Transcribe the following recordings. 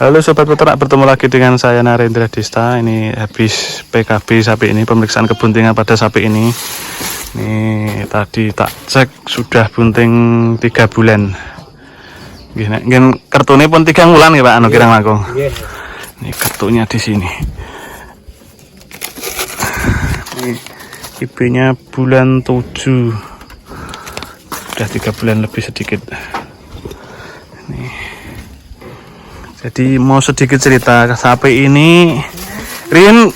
Halo Sobat Peternak, bertemu lagi dengan saya Narendra Dista. Ini habis PKB sapi ini, pemeriksaan kebuntingan pada sapi ini. Ini tadi tak cek sudah bunting 3 bulan. Gini, kartunya pun 3 bulan ya Pak, anu kirang langkung. Ini kartunya di sini. Ini IP-nya bulan 7. Sudah 3 bulan lebih sedikit. Ini. Jadi mau sedikit cerita sapi ini Rin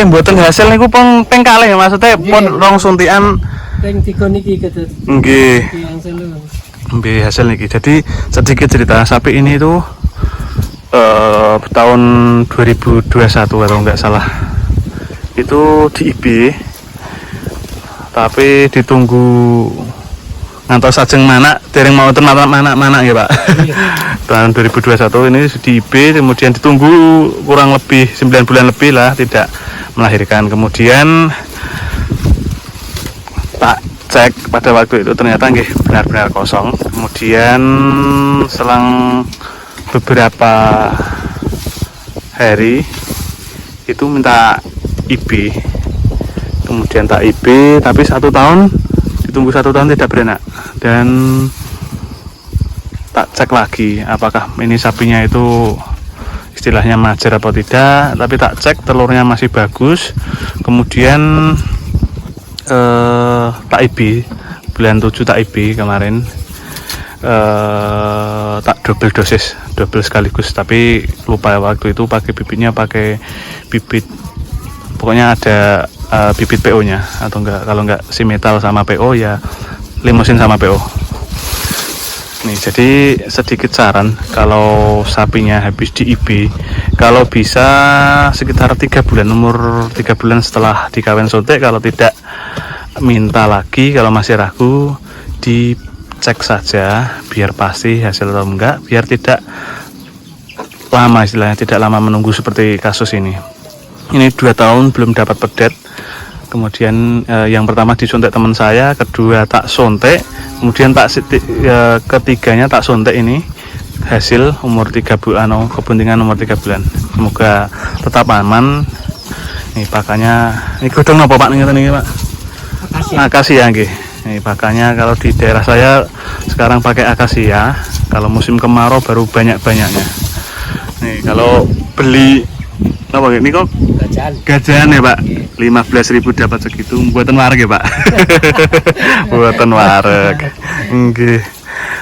mboten hasil niku pun ping kalih maksudnya pun rong suntikan ping 3 niki ketut. Nggih. Nggih hasil niki. Jadi sedikit cerita sapi ini itu tahun 2021 kalau nggak salah. Itu di IB. Tapi ditunggu ngantos sajeng mana dereng mau mana ya Pak. Tahun 2021 ini di IB, kemudian ditunggu kurang lebih 9 bulan lebih lah tidak melahirkan. Kemudian tak cek pada waktu itu ternyata nggih benar-benar kosong. Kemudian selang beberapa hari itu minta IB, kemudian tak IB tapi 1 tahun, ditunggu 1 tahun tidak beranak. Dan tak cek lagi apakah ini sapinya itu istilahnya majer atau tidak, tapi tak cek telurnya masih bagus. Kemudian tak IB bulan 7, tak IB kemarin, tak double dosis, double sekaligus, tapi lupa waktu itu pakai bibitnya, pakai bibit pokoknya ada bibit PO nya atau enggak, kalau enggak si metal sama PO ya limosin sama PO. Nih, jadi sedikit saran kalau sapinya habis di IB, kalau bisa sekitar 3 bulan, umur 3 bulan setelah dikawin suntik, kalau tidak minta lagi, kalau masih ragu dicek saja biar pasti hasil atau enggak, biar tidak lama, istilahnya tidak lama menunggu seperti kasus ini. Ini 2 tahun belum dapat pedet. Kemudian yang pertama disuntik teman saya, kedua tak suntik, kemudian ketiganya tak suntik ini hasil umur 3 bulan, kebuntingan umur 3 bulan. Semoga tetap aman. Nih pakannya, ini godong apa Pak nih Pak? Akasia nggih. Nih pakannya kalau di daerah saya sekarang pakai akasia. Kalau musim kemarau baru banyak-banyaknya. Nih kalau beli apa ini kok? Gajahan ya Pak. 15.000 dapat segitu, buatan wareg ya Pak. Buatan wareg. Nggih.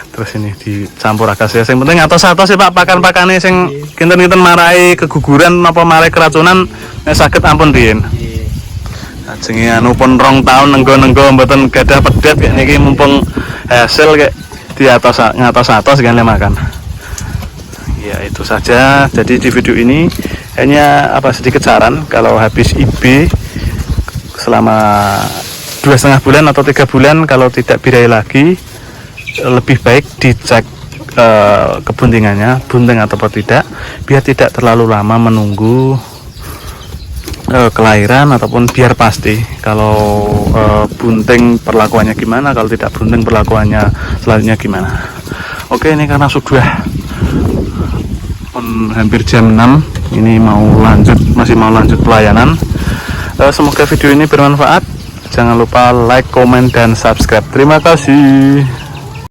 Terus ini dicampur akasia. Yang penting atos-atos ya Pak, pakan-pakane sing kinten-kinten marai keguguran napa marai keracunan nek saged ampun riyen. Ajenge anu pun 2 tahun nenggo-nenggo mboten gadah pedet kayak niki, mumpung hasil kayak di atos-atos kan makan. Ya itu saja. Jadi di video ini hanya sedikit saran, kalau habis IB selama 2,5 bulan atau 3 bulan, kalau tidak birahi lagi, lebih baik dicek kebuntingannya bunting atau tidak, biar tidak terlalu lama menunggu kelahiran, ataupun biar pasti kalau bunting perlakuannya gimana, kalau tidak bunting perlakuannya selanjutnya gimana. Oke, ini karena sudah hampir jam 6, ini masih mau lanjut pelayanan. Semoga video ini bermanfaat. Jangan lupa like, komen, dan subscribe. Terima kasih.